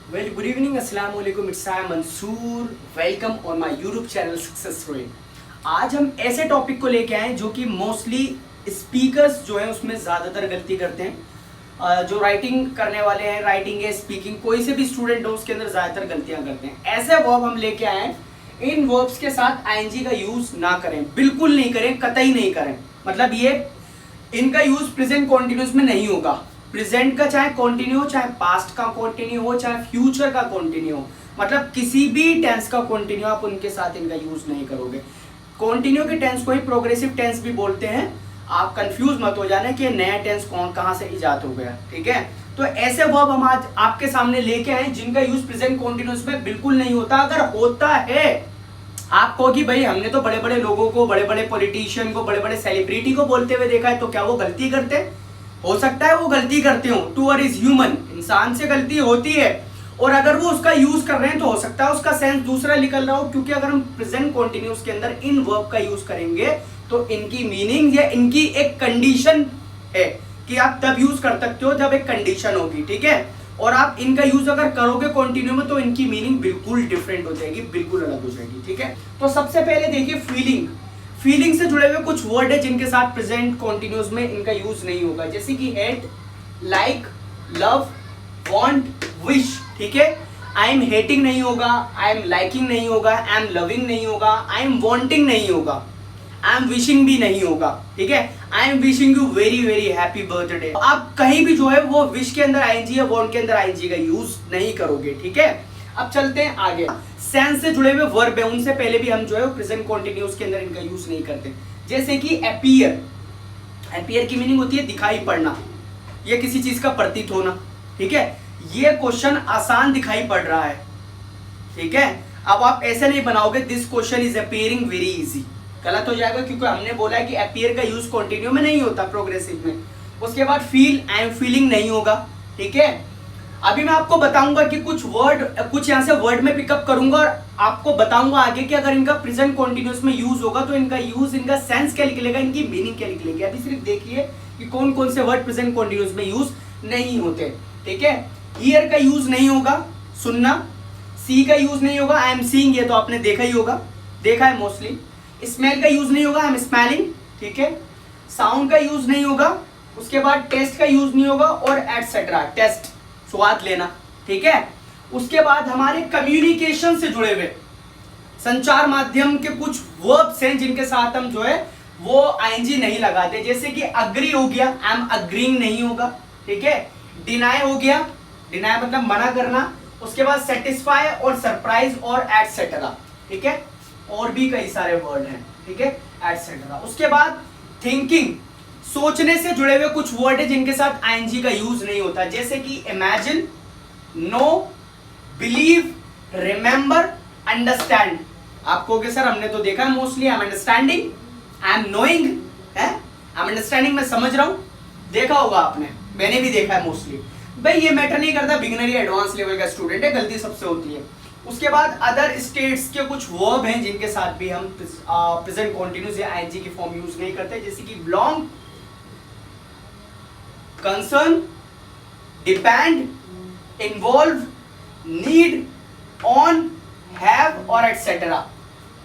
Well, good evening, Assalamu alaikum. It's I Mansoor. Welcome on my YouTube channel Success Story. आज हम ऐसे topic को लेके आए जो कि मोस्टली स्पीकर्स जो है उसमें ज़्यादातर गलती करते हैं। जो राइटिंग करने वाले हैं, राइटिंग है, स्पीकिंग, कोई से भी स्टूडेंट हो उसके अंदर ज़्यादातर गलतियां करते हैं। ऐसे वर्ब हम लेके आए हैं, इन वर्ब्स के साथ आईएनजी का यूज़ ना करें, बिल्कुल नहीं करें, कतई नहीं करें। मतलब ये इनका यूज़ प्रेजेंट कॉन्टिन्यूस में नहीं होगा। प्रेजेंट का चाहे कॉन्टिन्यू हो, चाहे पास्ट का कॉन्टिन्यू हो, चाहे फ्यूचर का कॉन्टिन्यू हो, मतलब किसी भी टेंस का कॉन्टिन्यू आप उनके साथ इनका यूज नहीं करोगे। कॉन्टिन्यू के टेंस को ही प्रोग्रेसिव टेंस भी बोलते हैं। आप कंफ्यूज मत हो जाना कि नया टेंस कहाँ से इजाद हो गया, ठीक है। तो ऐसे वर्ब हम आज आपके सामने लेके आए जिनका यूज प्रेजेंट कॉन्टिन्यूस में बिल्कुल नहीं होता। अगर होता है, आप कहो कि भाई हमने तो बड़े बड़े लोगों को, बड़े बड़े पॉलिटिशियन को, बड़े बड़े सेलिब्रिटी को बोलते हुए देखा है, तो क्या वो गलती करते हैं? हो सकता है वो गलती करते हो। टू आर इज ह्यूमन, इंसान से गलती होती है। और अगर वो उसका यूज कर रहे हैं तो हो सकता है उसका सेंस दूसरा निकल रहा हो, क्योंकि अगर हम प्रेजेंट कॉन्टिन्यूस के अंदर इन वर्ब का यूज करेंगे तो इनकी मीनिंग या इनकी एक कंडीशन है कि आप तब यूज कर सकते हो जब एक कंडीशन होगी, ठीक है। और आप इनका यूज अगर करोगे कॉन्टिन्यू में तो इनकी मीनिंग बिल्कुल डिफरेंट हो जाएगी, बिल्कुल अलग हो जाएगी, ठीक है। तो सबसे पहले देखिए फीलिंग। फीलिंग से जुड़े हुए कुछ वर्ड है जिनके साथ प्रेजेंट कॉन्टिन्यूस में इनका यूज नहीं होगा, जैसे कि hate, like, love, want, wish, ठीक है। आई एम हेटिंग नहीं होगा, आई एम लाइकिंग नहीं होगा, आई एम लविंग नहीं होगा, आई एम वांटिंग नहीं होगा, आई एम विशिंग भी नहीं होगा, ठीक है। I am wishing you very very happy birthday. आप कहीं भी जो है वो विश के अंदर आईएनजी या वांट के अंदर आईएनजी का यूज नहीं करोगे, ठीक है। अब चलते हैं आगे। सेंस से जुड़े हुए वर्ब है, उनसे पहले भी हम जो है प्रेजेंट कॉन्टिन्यूस के अंदर इनका यूज नहीं करते। जैसे कि अपीयर। अपीयर की मीनिंग होती है दिखाई पड़ना, ये किसी चीज का प्रतीत होना, ठीक है। ये क्वेश्चन आसान दिखाई पड़ रहा है, ठीक है। अब आप ऐसे नहीं बनाओगे this question is appearing very easy, गलत हो जाएगा, क्योंकि हमने बोला है कि अपीयर का यूज कॉन्टिन्यू में नहीं होता, प्रोग्रेसिव में। उसके बाद फील, आई एम फीलिंग नहीं होगा, ठीक है। अभी मैं आपको बताऊंगा कि कुछ वर्ड, कुछ यहां से वर्ड में पिकअप करूंगा और आपको बताऊंगा आगे कि अगर इनका प्रेजेंट कॉन्टिन्यूस में यूज होगा तो इनका यूज, इनका सेंस क्या निकलेगा, इनकी मीनिंग क्या निकलेगी। अभी सिर्फ देखिए कि कौन कौन से वर्ड प्रेजेंट कॉन्टिन्यूस में यूज नहीं होते, ठीक है। ईयर का यूज नहीं होगा, सुनना। सी का यूज नहीं होगा, आई एम सीइंग, ये तो आपने देखा ही होगा, देखा है मोस्टली। स्मेल का यूज नहीं होगा, आई एम स्मेलिंग, ठीक है। साउंड का यूज नहीं होगा, उसके बाद टेस्ट का यूज नहीं होगा, और एटसेट्रा, टेस्ट, स्वाद लेना, ठीक है। उसके बाद हमारे कम्युनिकेशन से जुड़े हुए संचार माध्यम के कुछ वर्ब्स हैं जिनके साथ हम जो है वो आईएनजी नहीं लगाते, जैसे कि अग्री हो गया, आई एम अग्रीइंग नहीं होगा, ठीक है। डिनाई हो गया, डिनाई मतलब मना करना। उसके बाद सेटिस्फाई और सरप्राइज और एटसेट्रा, ठीक है। और भी कई सारे वर्ड हैं, ठीक है, एटसेट्रा। उसके बाद थिंकिंग, सोचने से जुड़े हुए कुछ वर्ड है जिनके साथ आईएनजी का यूज नहीं होता, जैसे कि imagine, know, believe, remember, understand. आप कहोगे सर हमने तो देखा है mostly I am understanding, I am knowing, है, आई एम अंडरस्टैंडिंग, मैं समझ रहा हूं, देखा होगा आपने, मैंने भी देखा है मोस्टली। भाई ये मैटर नहीं करता, बिगिनर या एडवांस लेवल का स्टूडेंट है, गलती सबसे होती है। उसके बाद अदर स्टेट्स के कुछ वर्ब हैं जिनके साथ भी हम प्रेजेंट कॉन्टिन्यूस या आईएनजी की फॉर्म यूज नहीं करते, जैसे कि belong, concern, depend, involve, need, on, have और एटसेट्रा,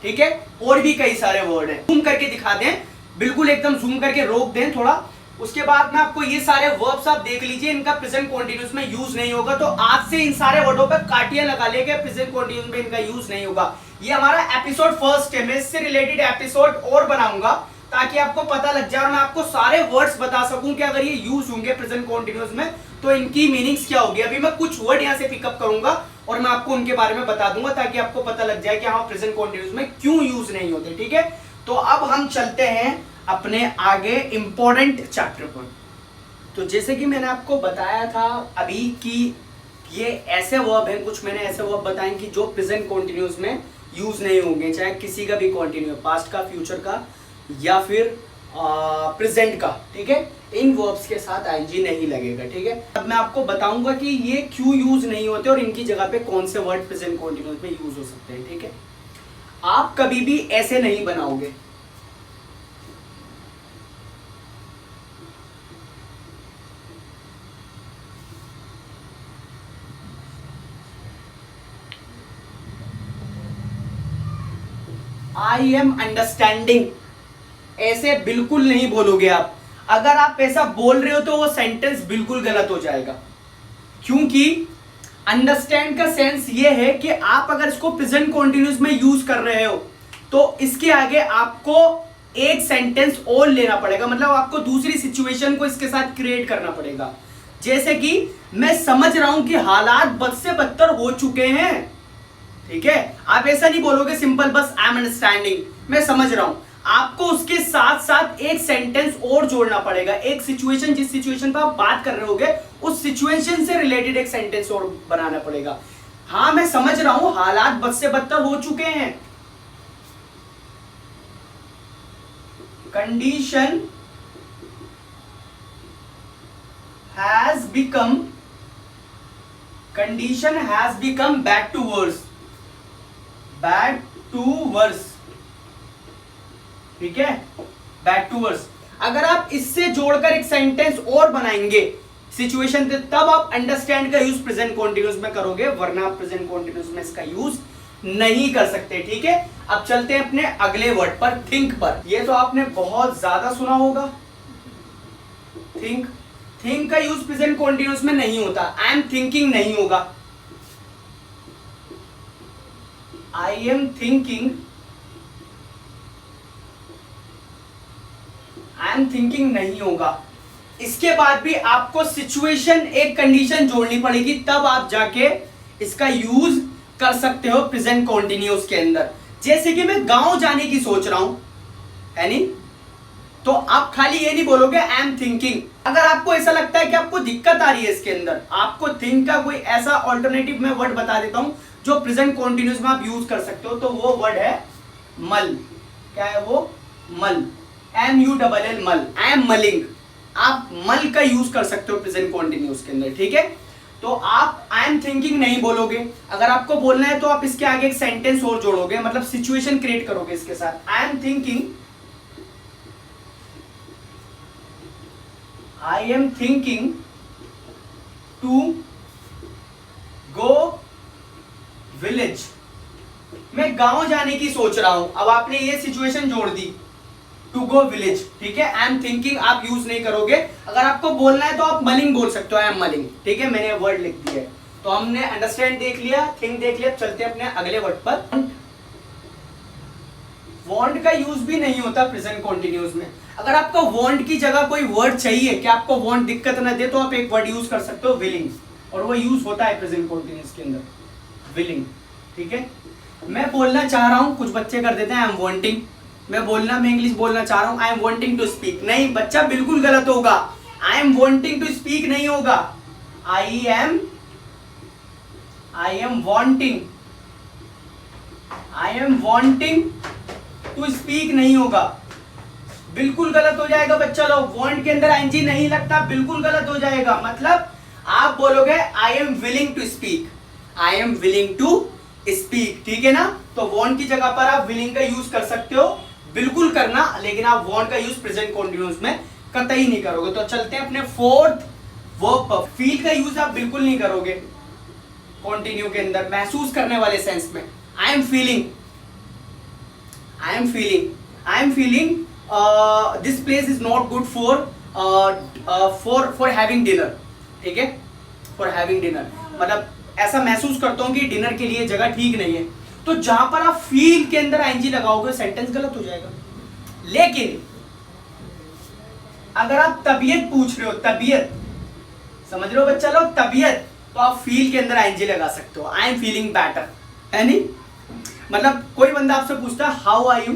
ठीक है। और भी कई सारे वर्ड हैं, जूम करके दिखा दें, बिल्कुल एकदम जूम करके रोक दें थोड़ा। उसके बाद में आपको ये सारे वर्ब्स आप देख लीजिए, इनका प्रेजेंट कॉन्टिन्यूस में यूज नहीं होगा, तो आज से इन सारे वर्डों पे काटियां लगा लेंगे, प्रेजेंट कॉन्टिन्यूस में इनका यूज नहीं होगा। ये हमारा एपिसोड फर्स्ट है, मैं इससे रिलेटेड एपिसोड और बनाऊंगा ताकि आपको पता लग जाए और मैं आपको सारे वर्ड्स बता सकूं कि अगर ये यूज होंगे प्रेजेंट कॉन्टिन्यूस में तो इनकी मीनिंग्स क्या होगी। अभी मैं कुछ वर्ड यहां से पिकअप करूंगा और मैं आपको उनके बारे में बता दूंगा ताकि आपको पता लग जाए कि हाँ प्रेजेंट कॉन्टिन्यूस में क्यों यूज नहीं होते, ठीक है। तो अब हम चलते हैं अपने आगे इंपॉर्टेंट चैप्टर पर। तो जैसे कि मैंने आपको बताया था अभी कि ये ऐसे वर्ब हैं, कुछ मैंने ऐसे वर्ब बताए कि जो प्रेजेंट कॉन्टिन्यूस में यूज नहीं होंगे, चाहे किसी का भी कॉन्टिन्यू, पास्ट का, फ्यूचर का या फिर प्रेजेंट का, ठीक है। इन वर्ब्स के साथ आईएनजी नहीं लगेगा, ठीक है। अब मैं आपको बताऊंगा कि ये क्यों यूज नहीं होते और इनकी जगह पे कौन से वर्ड प्रेजेंट कॉन्टिन्यूस में यूज हो सकते हैं, ठीक है। आप कभी भी ऐसे नहीं बनाओगे, आई एम अंडरस्टैंडिंग, ऐसे बिल्कुल नहीं बोलोगे आप। अगर आप ऐसा बोल रहे हो तो वो सेंटेंस बिल्कुल गलत हो जाएगा, क्योंकि अंडरस्टैंड का सेंस ये है कि आप अगर इसको प्रेजेंट कंटीन्यूअस में यूज कर रहे हो तो इसके आगे आपको एक सेंटेंस और लेना पड़ेगा, मतलब आपको दूसरी सिचुएशन को इसके साथ क्रिएट करना पड़ेगा। जैसे कि मैं समझ रहा हूं कि हालात बद से बदतर हो चुके हैं, ठीक है। आप ऐसा नहीं बोलोगे सिंपल बस आई एम अंडरस्टैंडिंग, मैं समझ रहा हूं। आपको उसके साथ साथ एक सेंटेंस और जोड़ना पड़ेगा, एक सिचुएशन, जिस सिचुएशन पर आप बात कर रहे होगे उस सिचुएशन से रिलेटेड एक सेंटेंस और बनाना पड़ेगा। हाँ मैं समझ रहा हूं हालात बद से बदतर हो चुके हैं, condition has become bad to worse, ठीक है, बैड टू वर्स। अगर आप इससे जोड़कर एक सेंटेंस और बनाएंगे सिचुएशन पे, तब आप अंडरस्टैंड का यूज प्रेजेंट कॉन्टिन्यूअस में करोगे, वरना आप प्रेजेंट कॉन्टिन्यूअस में इसका यूज नहीं कर सकते, ठीक है। अब चलते हैं अपने अगले वर्ड पर, थिंक पर। ये तो आपने बहुत ज्यादा सुना होगा, थिंक का यूज प्रेजेंट कॉन्टिन्यूअस में नहीं होता। आई एम थिंकिंग नहीं होगा, आई एम थिंकिंग नहीं होगा। इसके बाद भी आपको सिचुएशन, एक कंडीशन जोड़नी पड़ेगी, तब आप जाके इसका यूज कर सकते हो प्रेजेंट कॉन्टिन्यूअस के अंदर। जैसे कि मैं गांव जाने की सोच रहा हूं, है नहीं, तो आप खाली ये नहीं बोलोगे आई एम थिंकिंग। अगर आपको ऐसा लगता है कि आपको दिक्कत आ रही है इसके अंदर, आपको थिंक का कोई ऐसा ऑल्टरनेटिव मैं वर्ड बता देता हूं जो प्रेजेंट कॉन्टिन्यूअस में आप यूज कर सकते हो, तो वो वर्ड है मल। क्या है वो? मल, MULL, मल, आई एम मलिंग। आप मल का यूज कर सकते हो प्रेजेंट कॉन्टिन्यूअस के अंदर, ठीक है। तो आप आई एम थिंकिंग नहीं बोलोगे, अगर आपको बोलना है तो आप इसके आगे एक सेंटेंस और जोड़ोगे, मतलब सिचुएशन क्रिएट करोगे इसके साथ। I am thinking to go village, मैं गांव जाने की सोच रहा हूं। अब आपने ये सिचुएशन जोड़ दी, टू गो विलेज, ठीक है। आई एम थिंकिंग आप यूज नहीं करोगे, अगर आपको बोलना है तो आप मलिंग बोल सकते हो, आई एम मलिंग, ठीक है। मैंने वर्ड लिख दिया है, तो हमने अंडरस्टैंड देख लिया, थिंक देख लिया। चलते हैं अपने अगले वर्ड पर। वांट का यूज भी नहीं होता प्रेजेंट कॉन्टिन्यूअस में। अगर आपको वांट की जगह कोई वर्ड चाहिए कि आपको वांट दिक्कत ना दे, तो आप एक वर्ड यूज कर सकते हो, विलिंग, और वो यूज होता है प्रेजेंट कॉन्टिन्यूअस के अंदर, विलिंग, ठीक है। मैं बोलना चाह रहा हूं, कुछ बच्चे कर देते हैं आई एम वांटिंग। मैं इंग्लिश बोलना चाह रहा हूं, I am wanting to speak. नहीं बच्चा, बिल्कुल गलत होगा, I am wanting to speak नहीं होगा, I am wanting to speak नहीं होगा, बिल्कुल गलत हो जाएगा बच्चा लोग। वांट के अंदर आईएनजी नहीं लगता, बिल्कुल गलत हो जाएगा। मतलब आप बोलोगे I am willing to speak, I am willing to speak, ठीक है ना। तो वांट की जगह पर आप विलिंग का यूज कर सकते हो, बिल्कुल करना, लेकिन आप वांट का यूज प्रेजेंट कॉन्टिन्यूअस में कतई नहीं करोगे। तो चलते हैं अपने फोर्थ वर्ब पर। फील का यूज आप बिल्कुल नहीं करोगे कॉन्टिन्यू के अंदर, महसूस करने वाले सेंस में। आई am feeling this place is not good for having dinner, ठीक है, फॉर हैविंग डिनर, मतलब ऐसा महसूस करता हूं कि डिनर के लिए जगह ठीक नहीं है। तो जहां पर आप फील के अंदर आईएनजी लगाओगे सेंटेंस गलत हो जाएगा। लेकिन अगर आप तबीयत पूछ रहे हो, तबीयत समझ रहे हो बच्चा लोग, तबीयत, तो आप फील के अंदर आईएनजी लगा सकते हो, आई एम फीलिंग बेटर, है नहीं। मतलब कोई बंदा आपसे पूछता है हाउ आर यू,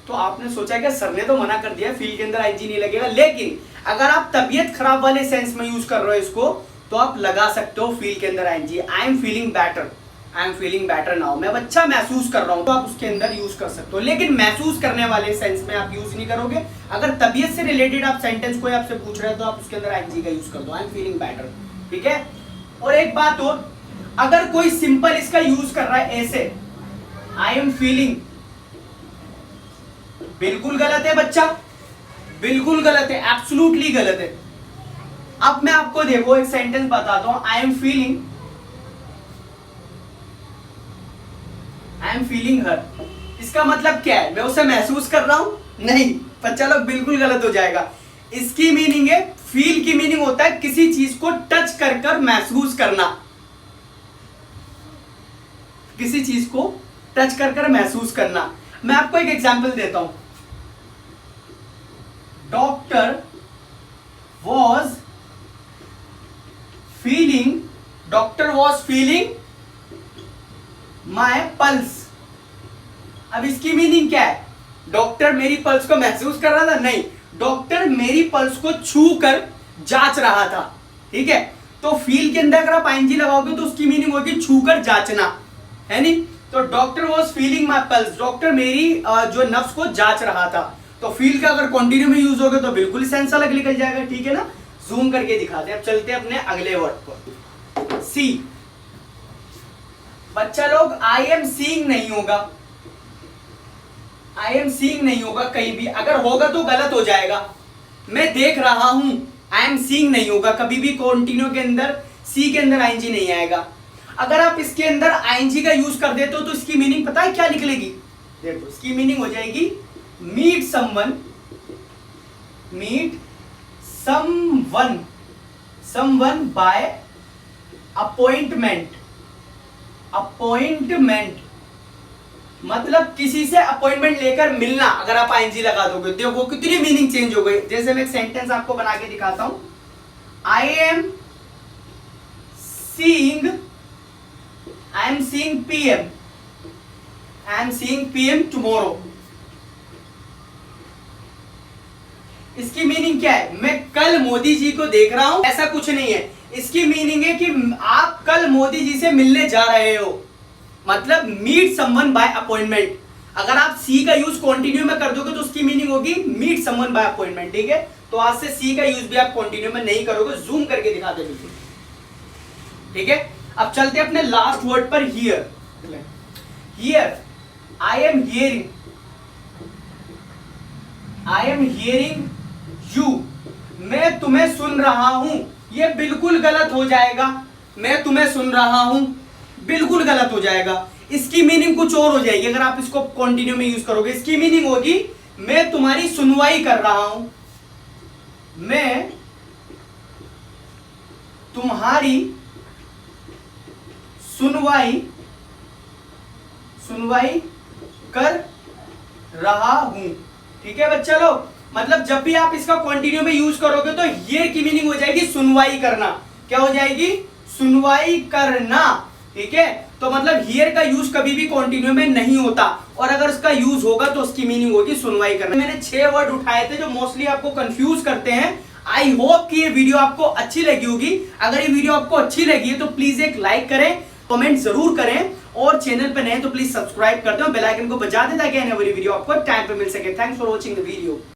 तो आपने सोचा कि सर ने तो मना कर दिया, फील के अंदर आईएनजी नहीं लगेगा। लेकिन अगर आप तबीयत खराब वाले सेंस में यूज कर रहे हो इसको, तो आप लगा सकते हो फील के अंदर ING. I am feeling better, I am feeling better now, मैं अच्छा महसूस कर रहा हूं, तो आप उसके अंदर यूज कर सकते हो। लेकिन महसूस करने वाले सेंस में आप यूज नहीं करोगे। अगर तबीयत से रिलेटेड आप सेंटेंस कोई आपसे पूछ रहे हो, तो आप उसके अंदर आईएनजी का यूज कर दो, आई एम फीलिंग बेटर, ठीक है। और एक बात और, अगर कोई सिंपल इसका यूज कर रहा है ऐसे, आई एम फीलिंग, बिल्कुल गलत है बच्चा, बिल्कुल गलत है, एब्सोल्युटली गलत है। अब मैं आपको देखो एक सेंटेंस बताता हूं, आई एम फीलिंग हर, इसका मतलब क्या है, मैं उसे महसूस कर रहा हूं? नहीं, पर चलो बिल्कुल गलत हो जाएगा। इसकी मीनिंग है, फील की मीनिंग होता है किसी चीज को टच कर कर महसूस करना, किसी चीज को टच कर कर महसूस करना। मैं आपको एक एग्जांपल देता हूं। Doctor was feeling my pulse. अब इसकी मीनिंग क्या है? डॉक्टर मेरी पल्स को महसूस कर रहा था? नहीं, डॉक्टर मेरी पल्स को छू कर जांच रहा था। ठीक है, तो फील के अंदर अगर आप आईएनजी लगाओगे तो उसकी मीनिंग होगी छू कर जांचना, है नहीं? तो doctor was feeling my pulse, doctor मेरी जो नब्ज को जांच रहा था। तो फील का अगर कंटिन्यू में यूज होगा तो बिल्कुल सेंस अलग निकल जाएगा। ठीक है ना, जूम करके दिखाते हैं। अब चलते हैं अपने अगले वर्ड पर। सी, बच्चा लोग आई एम सीइंग नहीं होगा, आई एम सीइंग नहीं होगा कहीं भी। अगर होगा तो गलत हो जाएगा। मैं देख रहा हूं, आई एम सीइंग नहीं होगा कभी भी। कंटिन्यू के अंदर सी के अंदर आईएनजी नहीं आएगा। अगर आप इसके अंदर आईएनजी का यूज कर देते हो तो इसकी मीनिंग पता है क्या निकलेगी? देखो, इसकी मीनिंग हो जाएगी मीट समवन बाय अपॉइंटमेंट। मतलब किसी से अपॉइंटमेंट लेकर मिलना। अगर आप आईएनजी लगा दोगे देखो कितनी मीनिंग चेंज हो गई। जैसे मैं एक सेंटेंस आपको बना के दिखाता हूं। I am seeing PM tomorrow. इसकी मीनिंग क्या है? मैं कल मोदी जी को देख रहा हूं, ऐसा कुछ नहीं है। इसकी मीनिंग है कि आप कल मोदी जी से मिलने जा रहे हो, मतलब मीट समवन बाय अपॉइंटमेंट। अगर आप सी का यूज कंटिन्यू में कर दोगे तो उसकी मीनिंग होगी मीट समवन बाय अपॉइंटमेंट। ठीक है, तो आज से सी का यूज भी आप कंटिन्यू में नहीं करोगे। जूम करके दिखाते बिल्कुल। ठीक है, अब चलते अपने लास्ट वर्ड पर, here. I am hearing you, मैं तुम्हें सुन रहा हूं। ये बिल्कुल गलत हो जाएगा। मैं तुम्हें सुन रहा हूं बिल्कुल गलत हो जाएगा। इसकी मीनिंग कुछ और हो जाएगी अगर आप इसको कंटिन्यू में यूज करोगे। इसकी मीनिंग होगी मैं तुम्हारी सुनवाई कर रहा हूं, मैं तुम्हारी सुनवाई कर रहा हूं। ठीक है बच्चा लोग, मतलब जब भी आप इसका कंटिन्यू में यूज करोगे तो हियर की मीनिंग हो जाएगी सुनवाई करना। क्या हो जाएगी? सुनवाई करना। ठीक है, तो मतलब हियर का यूज कभी भी कंटिन्यू में नहीं होता, और अगर इसका यूज होगा तो उसकी मीनिंग होगी सुनवाई करना। मैंने 6 वर्ड उठाए थे जो मोस्टली आपको कंफ्यूज करते हैं। आई होप कि ये वीडियो आपको अच्छी लगी होगी। अगर ये वीडियो आपको अच्छी लगी है तो प्लीज एक लाइक करें, कमेंट जरूर करें, और चैनल पर नए तो प्लीज सब्सक्राइब कर दो, बेल आइकन को बजा दें ताकि आने वाली वीडियो आपको टाइम पे मिल सके। Thanks for watching the video.